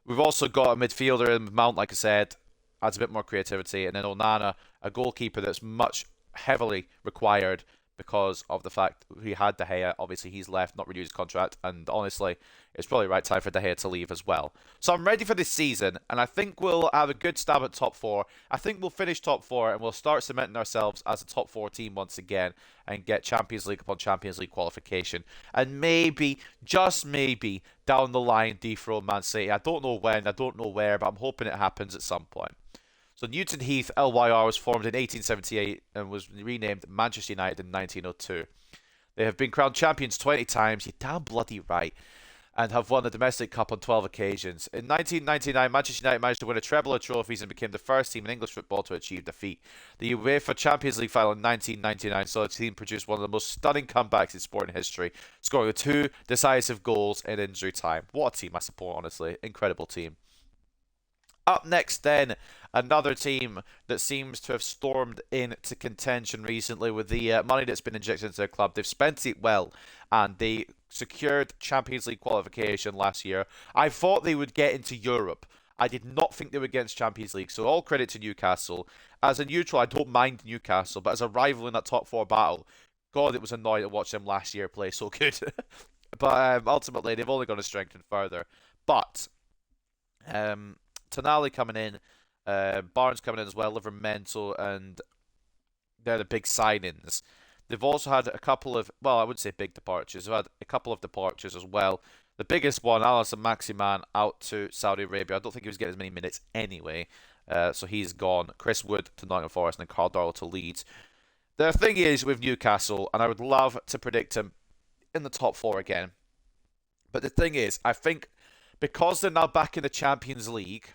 Speaker 1: We've also got a midfielder in Mount, like I said. Adds a bit more creativity. And then Onana, a goalkeeper that's much heavily required because of the fact he had De Gea. Obviously, he's left, not renewed his contract, and honestly, it's probably the right time for De Gea to leave as well. So I'm ready for this season, and I think we'll have a good stab at top four. I think we'll finish top four, and we'll start cementing ourselves as a top four team once again, and get Champions League upon Champions League qualification, and maybe, just maybe, down the line dethrone Man City. I don't know when, I don't know where, but I'm hoping it happens at some point. So Newton Heath LYR was formed in 1878 and was renamed Manchester United in 1902. They have been crowned champions 20 times, you're damn bloody right, and have won the domestic cup on 12 occasions. In 1999, Manchester United managed to win a treble of trophies and became the first team in English football to achieve the feat. The UEFA Champions League final in 1999 saw the team produce one of the most stunning comebacks in sporting history, scoring 2 decisive goals in injury time. What a team I support, honestly. Incredible team. Up next, then, another team that seems to have stormed into contention recently with the money that's been injected into their club. They've spent it well, and they secured Champions League qualification last year. I thought they would get into Europe. I did not think they would get into Champions League, so all credit to Newcastle. As a neutral, I don't mind Newcastle, but as a rival in that top four battle, God, it was annoying to watch them last year play so good. But ultimately, they've only gone to strengthen further. But Tonali coming in, Barnes coming in as well, Livermore, and they're the big signings. They've also had a couple of, well, I wouldn't say big departures. They've had a couple of departures as well. The biggest one, Alisson Maximan, out to Saudi Arabia. I don't think he was getting as many minutes anyway, so he's gone. Chris Wood to Nottingham Forest and then Carl Darlow to Leeds. The thing is with Newcastle, and I would love to predict him in the top four again, but the thing is, I think because they're now back in the Champions League,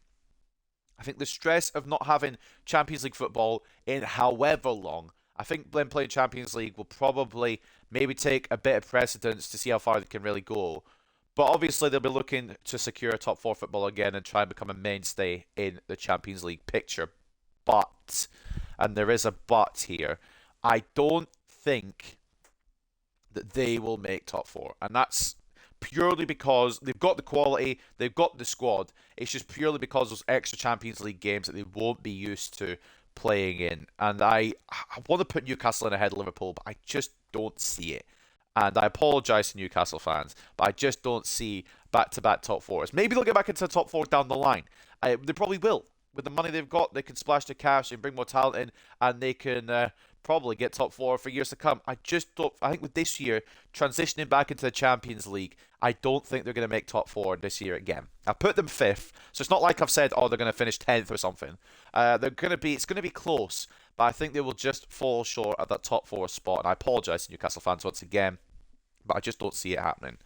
Speaker 1: I think the stress of not having Champions League football in however long, I think them playing Champions League will probably maybe take a bit of precedence to see how far they can really go. But obviously they'll be looking to secure top four football again and try and become a mainstay in the Champions League picture. But, and there is a but here, I don't think that they will make top four. And that's purely because they've got the quality, they've got the squad. It's just purely because those extra Champions League games that they won't be used to playing in. And I want to put Newcastle in ahead of Liverpool, but I just don't see it. And I apologise to Newcastle fans, but I just don't see back-to-back top fours. Maybe they'll get back into the top four down the line. They probably will. With the money they've got, they can splash the cash and bring more talent in, and they can probably get top four for years to come. I just don't. I think with this year transitioning back into the Champions League, I don't think they're going to make top four this year again. I put them fifth, so it's not like I've said, oh, they're going to finish 10th or something. They're going to be. It's going to be close, but I think they will just fall short at that top four spot. And I apologise to Newcastle fans once again, but I just don't see it happening.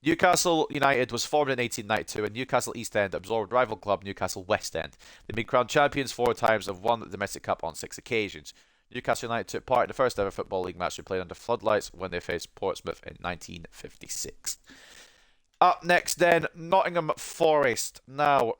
Speaker 1: Newcastle United was formed in 1892 and Newcastle East End absorbed rival club Newcastle West End. They've been crowned champions 4 times and have won the domestic cup on 6 occasions. Newcastle United took part in the first ever Football League match they played under floodlights when they faced Portsmouth in 1956. Up next then, Nottingham Forest. Now,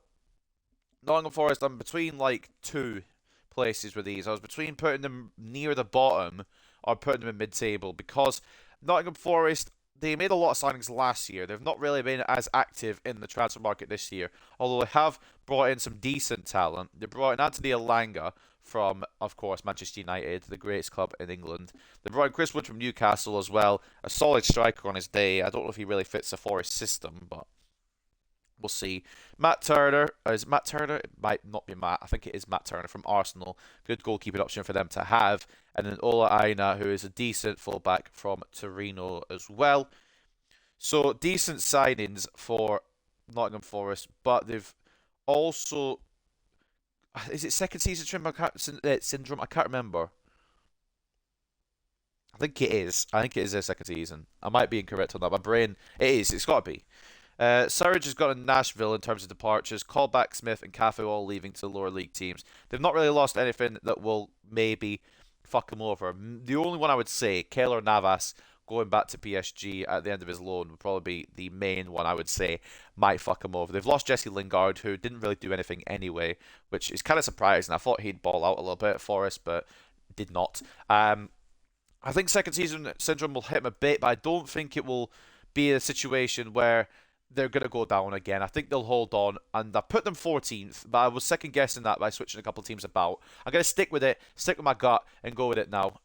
Speaker 1: Nottingham Forest, I'm between like two places with these. I was between putting them near the bottom or putting them in mid-table because Nottingham Forest, they made a lot of signings last year. They've not really been as active in the transfer market this year, although they have brought in some decent talent. They brought in Anthony Elanga from, of course, Manchester United, the greatest club in England. They brought in Chris Wood from Newcastle as well, a solid striker on his day. I don't know if he really fits the Forest system, but we'll see. Matt Turner, is it Matt Turner? It might not be Matt. I think it is Matt Turner from Arsenal. Good goalkeeping option for them to have. And then Ola Aina, who is a decent fullback from Torino as well. So, decent signings for Nottingham Forest, but they've also... Is it second season syndrome? I can't remember. I think it is. I think it is their second season. I might be incorrect on that. My brain... It is. It's got to be. Surridge has gone to Nashville in terms of departures. Callback, Smith, and Cafu all leaving to lower league teams. They've not really lost anything that will maybe fuck them over. The only one I would say, Keylor Navas, going back to PSG at the end of his loan, would probably be the main one I would say might fuck him over. They've lost Jesse Lingard, who didn't really do anything anyway, which is kind of surprising. I thought he'd ball out a little bit at Forest, but did not. I think second season syndrome will hit him a bit, but I don't think it will be a situation where they're going to go down again. I think they'll hold on, and I put them 14th, but I was second guessing that by switching a couple of teams about. I'm going to stick with it, stick with my gut, and go with it now.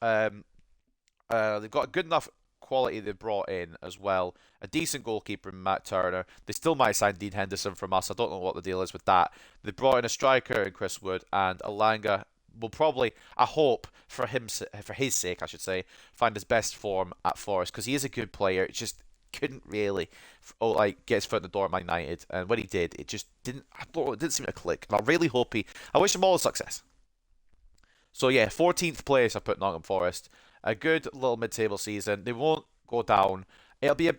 Speaker 1: They've got a good enough quality they brought in as well. A decent goalkeeper in Matt Turner. They still might sign Dean Henderson from us. I don't know what the deal is with that. They brought in a striker in Chris Wood, and Alanga will probably, I hope, for his sake, I should say, find his best form at Forest because he is a good player. It just couldn't really get his foot in the door at Man United, and when he did, it just didn't. I don't know, it didn't seem to click. And I really hope he. I wish him all the success. So yeah, 14th place I put Nottingham Forest. A good little mid-table season. They won't go down. It'll be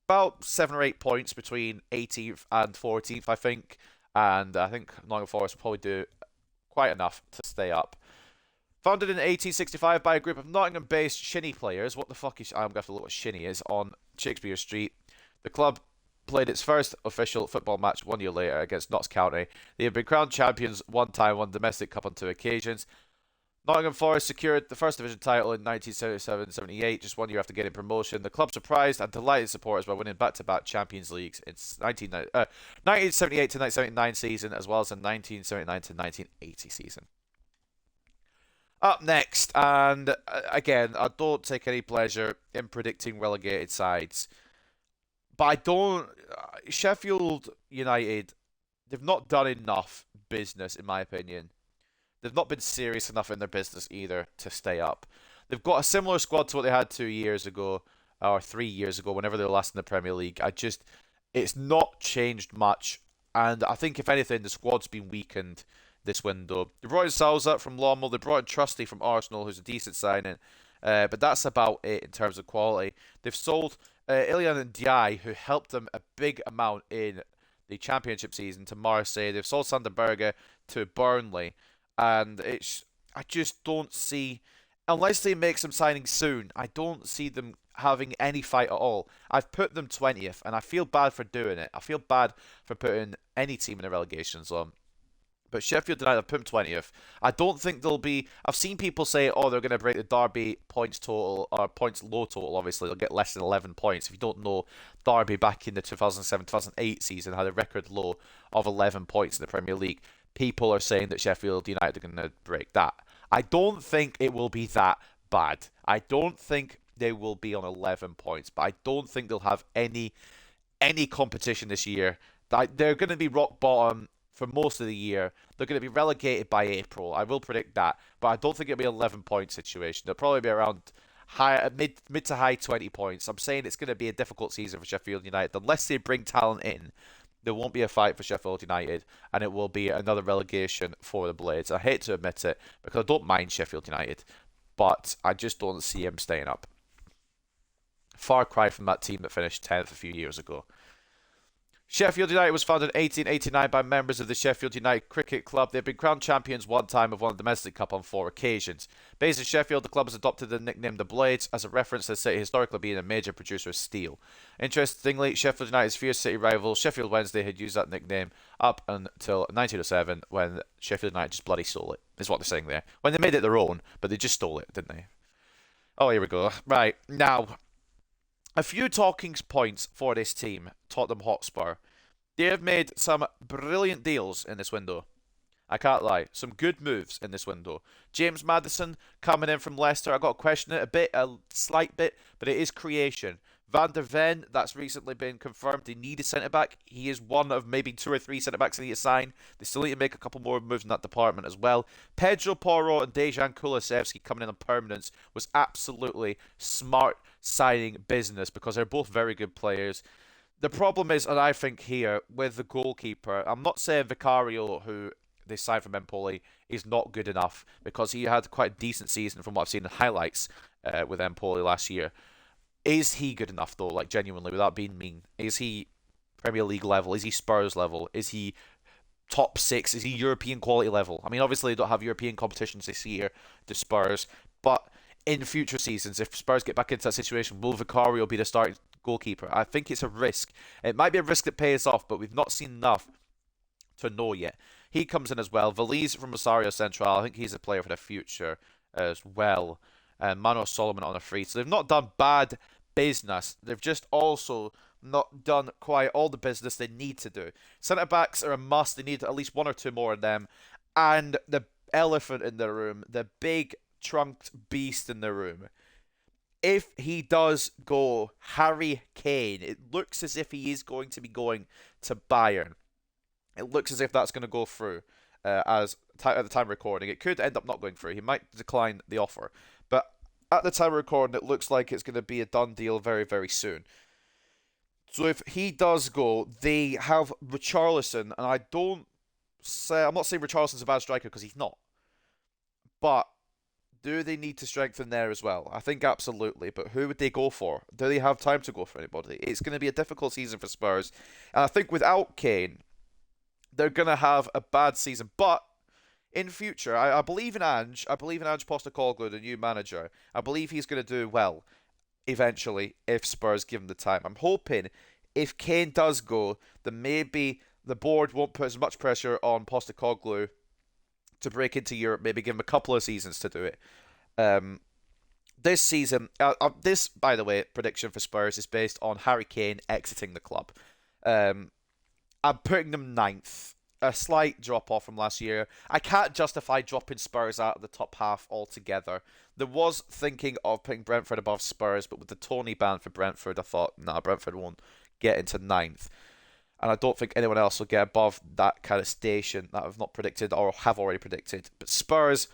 Speaker 1: about 7 or 8 points between 18th and 14th, I think. And I think Nottingham Forest will probably do quite enough to stay up. Founded in 1865 by a group of Nottingham-based shinny players. What the fuck is... I'm going to have to look what shinny is on Shakespeare Street. The club played its first official football match 1 year later against Notts County. They have been crowned champions one time, won domestic cup on 2 occasions. Nottingham Forest secured the first division title in 1977-78, just 1 year after getting promotion. The club surprised and delighted supporters by winning back-to-back Champions Leagues in 1978 to 1979 season, as well as the 1979 to 1980 season. Up next, and again, I don't take any pleasure in predicting relegated sides, but I don't. Sheffield United, they've not done enough business, in my opinion. They've not been serious enough in their business either to stay up. They've got a similar squad to what they had 2 years ago or 3 years ago, whenever they were last in the Premier League. It's not changed much, and I think if anything, the squad's been weakened this window. They brought in Souza from Lommel, they brought in Trusty from Arsenal, who's a decent signing, but that's about it in terms of quality. They've sold Ilian and Diaye, who helped them a big amount in the Championship season, to Marseille. They've sold Sanderberger to Burnley. And I just don't see, unless they make some signings soon, I don't see them having any fight at all. I've put them 20th, and I feel bad for doing it. I feel bad for putting any team in a relegation zone. But Sheffield United, I've put them 20th. I don't think they'll be. I've seen people say, oh, they're going to break the Derby points total, or points low total, obviously. They'll get less than 11 points. If you don't know, Derby back in the 2007-2008 season had a record low of 11 points in the Premier League. People are saying that Sheffield United are going to break that. I don't think it will be that bad. I don't think they will be on 11 points, but I don't think they'll have any competition this year. They're going to be rock bottom for most of the year. They're going to be relegated by April. I will predict that, but I don't think it'll be an 11-point situation. They'll probably be around mid to high 20 points. I'm saying it's going to be a difficult season for Sheffield United unless they bring talent in. There won't be a fight for Sheffield United, and it will be another relegation for the Blades. I hate to admit it, because I don't mind Sheffield United, but I just don't see him staying up. Far cry from that team that finished 10th a few years ago. Sheffield United was founded in 1889 by members of the Sheffield United Cricket Club. They've been crowned champions one time, have won the domestic cup on 4 occasions. Based in Sheffield, the club has adopted the nickname the Blades as a reference to the city historically being a major producer of steel. Interestingly, Sheffield United's fierce city rival Sheffield Wednesday had used that nickname up until 1907 when Sheffield United just bloody stole it, is what they're saying there. When they made it their own, but they just stole it, didn't they? Oh, here we go. Right, now, a few talking points for this team, Tottenham Hotspur. They have made some brilliant deals in this window. I can't lie. Some good moves in this window. James Maddison coming in from Leicester. I got to question it a slight bit, but it is creation. Van der Ven, that's recently been confirmed. They need a centre-back. He is one of maybe 2 or 3 centre-backs they need to sign. They still need to make a couple more moves in that department as well. Pedro Porro and Dejan Kulusevski coming in on permanence was absolutely smart signing business because they're both very good players. The problem is, and I think here, with the goalkeeper, I'm not saying Vicario, who they signed from Empoli, is not good enough, because he had quite a decent season from what I've seen in highlights with Empoli last year. Is he good enough, though, like genuinely, without being mean? Is he Premier League level? Is he Spurs level? Is he top 6? Is he European quality level? I mean, obviously they don't have European competitions this year, the Spurs, but in future seasons, if Spurs get back into that situation, will Vicario be the starting goalkeeper? I think it's a risk. It might be a risk that pays off, but we've not seen enough to know yet. He comes in as well. Valise from Rosario Central, I think he's a player for the future as well. And Manuel Solomon on a free. So they've not done bad business. They've just also not done quite all the business they need to do. Centre backs are a must. They need at least 1 or 2 more of them. And the elephant in the room, the big trunked beast in the room. If he does go, Harry Kane, it looks as if he is going to be going to Bayern. It looks as if that's going to go through at the time of recording. It could end up not going through. He might decline the offer. But at the time of recording, it looks like it's going to be a done deal very, very soon. So if he does go, they have Richarlison, and I'm not saying Richarlison's a bad striker because he's not. But do they need to strengthen there as well? I think absolutely. But who would they go for? Do they have time to go for anybody? It's going to be a difficult season for Spurs. And I think without Kane, they're going to have a bad season. But in future, I believe in Ange. I believe in Ange Postecoglou, the new manager. I believe he's going to do well eventually if Spurs give him the time. I'm hoping if Kane does go, then maybe the board won't put as much pressure on Postecoglou to break into Europe, maybe give him a couple of seasons to do it. This season, this, by the way, prediction for Spurs is based on Harry Kane exiting the club. I'm putting them ninth. A slight drop off from last year. I can't justify dropping Spurs out of the top half altogether. There was thinking of putting Brentford above Spurs, but with the Tony ban for Brentford, I thought, nah, Brentford won't get into ninth. And I don't think anyone else will get above that kind of station that I've not predicted or have already predicted. But Spurs,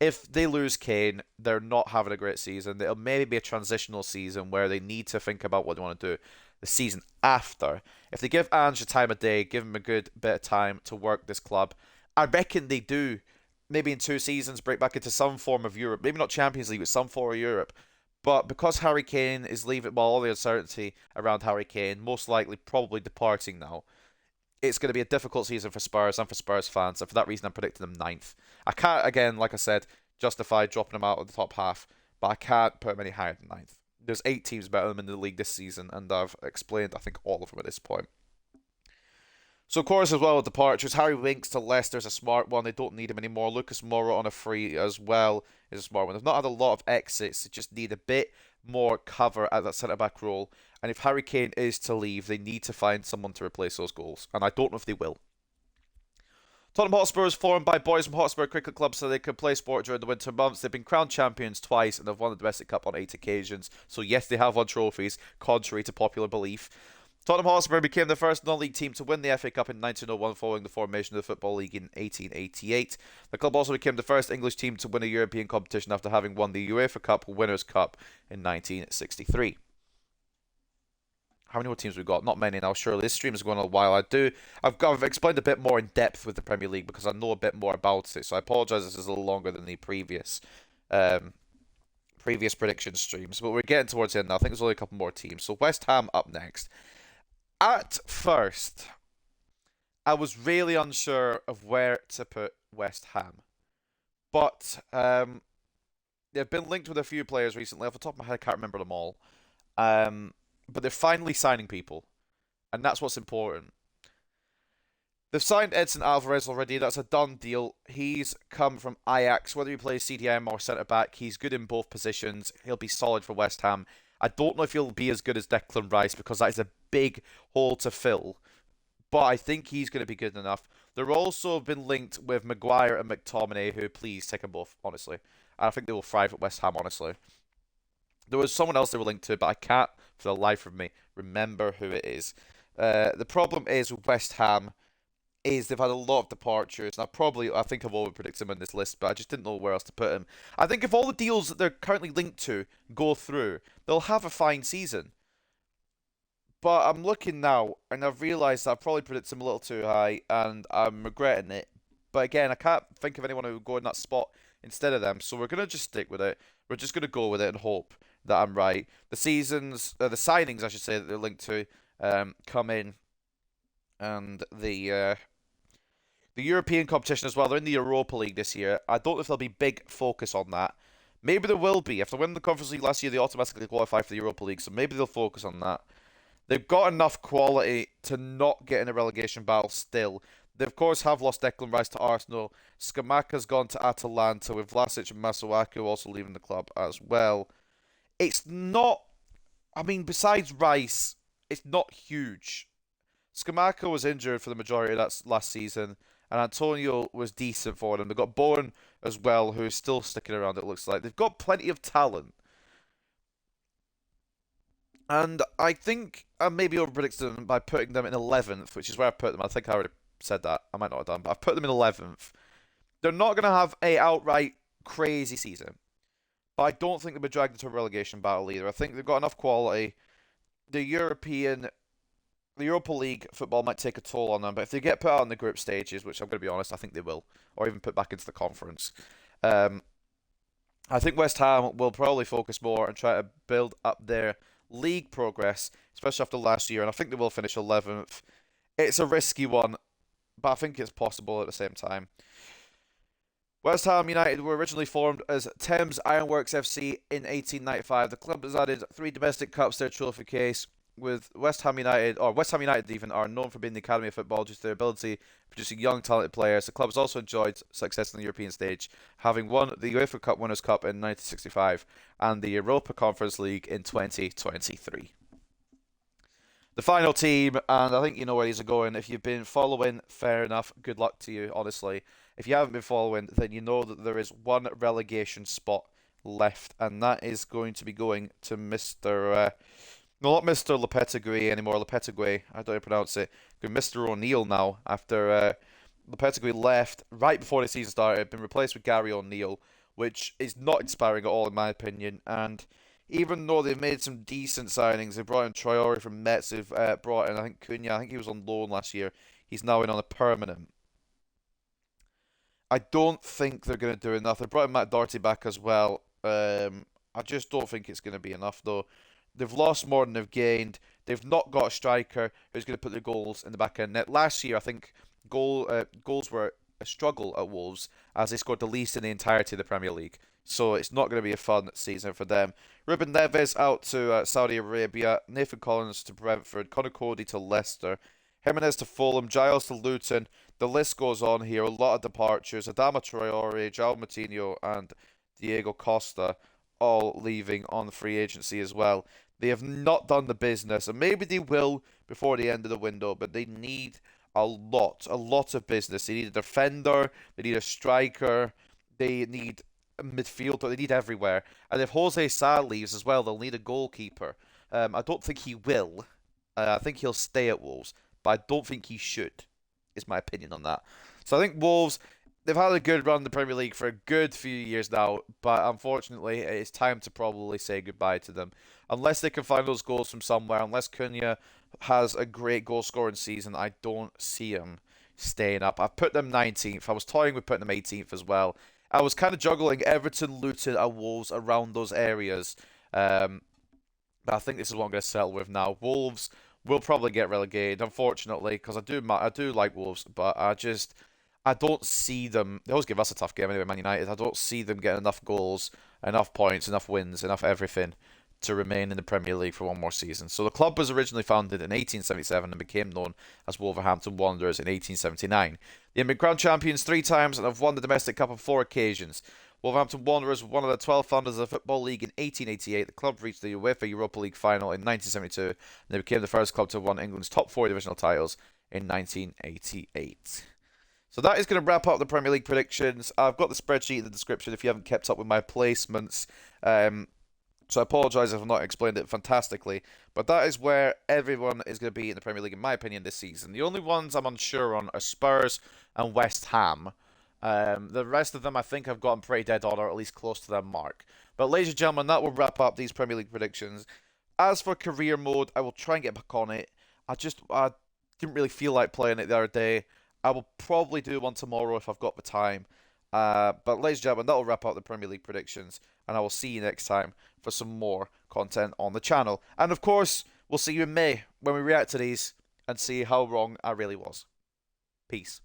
Speaker 1: if they lose Kane, they're not having a great season. It'll maybe be a transitional season where they need to think about what they want to do the season after. If they give Ange the time of day, give him a good bit of time to work this club, I reckon they do, maybe in 2 seasons, break back into some form of Europe. Maybe not Champions League, but some form of Europe. But because Harry Kane is leaving, well, all the uncertainty around Harry Kane, most likely probably departing now, it's going to be a difficult season for Spurs and for Spurs fans. And for that reason, I'm predicting them ninth. I can't, again, like I said, justify dropping them out of the top half, but I can't put them any higher than ninth. There's 8 teams better than them in the league this season, and I've explained, I think, all of them at this point. So, of course, as well with departures, Harry Winks to Leicester's a smart one. They don't need him anymore. Lucas Moura on a free as well is a smart one. They've not had a lot of exits. They just need a bit more cover at that centre-back role. And if Harry Kane is to leave, they need to find someone to replace those goals. And I don't know if they will. Tottenham Hotspur is formed by boys from Hotspur Cricket Club so they can play sport during the winter months. They've been crowned champions twice and have won the Domestic Cup on 8 occasions. So yes, they have won trophies, contrary to popular belief. Tottenham Hotspur became the first non-league team to win the FA Cup in 1901 following the formation of the Football League in 1888. The club also became the first English team to win a European competition after having won the UEFA Cup Winners' Cup in 1963. How many more teams have we got? Not many now, surely. This stream is going on a while. I've explained a bit more in depth with the Premier League because I know a bit more about it. So I apologise this is a little longer than the previous prediction streams. But we're getting towards the end now. I think there's only a couple more teams. So West Ham up next. At first, I was really unsure of where to put West Ham. But they've been linked with a few players recently. Off the top of my head, I can't remember them all. But they're finally signing people. And that's what's important. They've signed Edson Alvarez already. That's a done deal. He's come from Ajax. Whether he plays CDM or centre-back, he's good in both positions. He'll be solid for West Ham. I don't know if he'll be as good as Declan Rice because that is a big hole to fill. But I think he's going to be good enough. They've also been linked with Maguire and McTominay, who please take them both, honestly. I think they will thrive at West Ham, honestly. There was someone else they were linked to, but I can't, for the life of me, remember who it is. The problem is with West Ham is they've had a lot of departures. And I think I've over-predicted them in this list, but I just didn't know where else to put them. I think if all the deals that they're currently linked to go through, they'll have a fine season. But I'm looking now, and I've realised that I've probably predicted them a little too high, and I'm regretting it. But again, I can't think of anyone who would go in that spot instead of them, so we're going to just stick with it. We're just going to go with it and hope that I'm right. The signings, I should say, that they're linked to come in, and the European competition as well. They're in the Europa League this year. I don't know if there'll be big focus on that. Maybe there will be. If they win the Conference League last year, they automatically qualify for the Europa League, so maybe they'll focus on that. They've got enough quality to not get in a relegation battle still. They, of course, have lost Declan Rice to Arsenal. Skamaka's gone to Atalanta, with Vlasic and Masuaku also leaving the club as well. It's not... I mean, besides Rice, it's not huge. Skamaka was injured for the majority of that last season, and Antonio was decent for them. They've got Bowen as well, who is still sticking around, it looks like. They've got plenty of talent. And I think I maybe overpredicted them by putting them in 11th, which is where I put them. I think I already said that. I might not have done, but I've put them in 11th. They're not going to have a outright crazy season, but I don't think they'll be dragged into a relegation battle either. I think they've got enough quality. The the Europa League football might take a toll on them, but if they get put out in the group stages, which I'm going to be honest, I think they will, or even put back into the conference, um, I think West Ham will probably focus more and try to build up their league progress, especially after last year, and I think they will finish 11th. It's a risky one, but I think it's possible at the same time. West Ham United were originally formed as Thames Ironworks FC in 1895. The club has added three domestic cups to their trophy case, with West Ham United even are known for being the academy of football due to their ability producing young, talented players. The club has also enjoyed success on the European stage, having won the UEFA Cup Winners' Cup in 1965 and the Europa Conference League in 2023. The final team, and I think you know where these are going. If you've been following, fair enough. Good luck to you, honestly. If you haven't been following, then you know that there is one relegation spot left, and that is going to be going to Mr. No, not Mr. Lopetegui anymore. Lopetegui, I don't know how to pronounce it. Mr. O'Neill now, after Lopetegui left right before the season started, been replaced with Gary O'Neill, which is not inspiring at all, in my opinion. And even though they've made some decent signings, they brought in Traore from Metz, they've brought in, I think, Cunha, I think he was on loan last year. He's now in on a permanent. I don't think they're going to do enough. They brought in Matt Doherty back as well. I just don't think it's going to be enough, though. They've lost more than they've gained. They've not got a striker who's going to put the goals in the back end net. Last year, I think goals were a struggle at Wolves as they scored the least in the entirety of the Premier League. So it's not going to be a fun season for them. Ruben Neves out to Saudi Arabia. Nathan Collins to Brentford. Conor Cody to Leicester. Jimenez to Fulham. Giles to Luton. The list goes on here. A lot of departures. Adama Traore, João Moutinho, and Diego Costa all leaving on free agency as well. They have not done the business, and maybe they will before the end of the window, but they need a lot of business. They need a defender, they need a striker, they need a midfielder, they need everywhere. And if Jose Sa leaves as well, they'll need a goalkeeper. I don't think he will. I think he'll stay at Wolves, but I don't think he should, is my opinion on that. So I think Wolves, they've had a good run in the Premier League for a good few years now, but unfortunately, it's time to probably say goodbye to them. Unless they can find those goals from somewhere, unless Cunha has a great goal scoring season, I don't see him staying up. I've put them 19th. I was toying with putting them 18th as well. I was kind of juggling Everton, Luton, and Wolves around those areas. But I think this is what I'm going to settle with now. Wolves will probably get relegated, unfortunately, because I do like Wolves, but I don't see them. They always give us a tough game anyway, Man United. I don't see them getting enough goals, enough points, enough wins, enough everything to remain in the Premier League for one more season. So the club was originally founded in 1877 and became known as Wolverhampton Wanderers in 1879. They have been crowned champions 3 times and have won the domestic cup on 4 occasions. Wolverhampton Wanderers were one of the 12 founders of the Football League in 1888. The club reached the UEFA Europa League final in 1972, and they became the first club to have won England's top 4 divisional titles in 1988. So that is going to wrap up the Premier League predictions. I've got the spreadsheet in the description if you haven't kept up with my placements. So I apologise if I've not explained it fantastically, but that is where everyone is going to be in the Premier League, in my opinion, this season. The only ones I'm unsure on are Spurs and West Ham. The rest of them, I think, I've gotten pretty dead on, or at least close to their mark. But ladies and gentlemen, that will wrap up these Premier League predictions. As for career mode, I will try and get back on it. I didn't really feel like playing it the other day. I will probably do one tomorrow if I've got the time. But ladies and gentlemen, that will wrap up the Premier League predictions, and I will see you next time for some more content on the channel. And of course, we'll see you in May when we react to these and see how wrong I really was. Peace.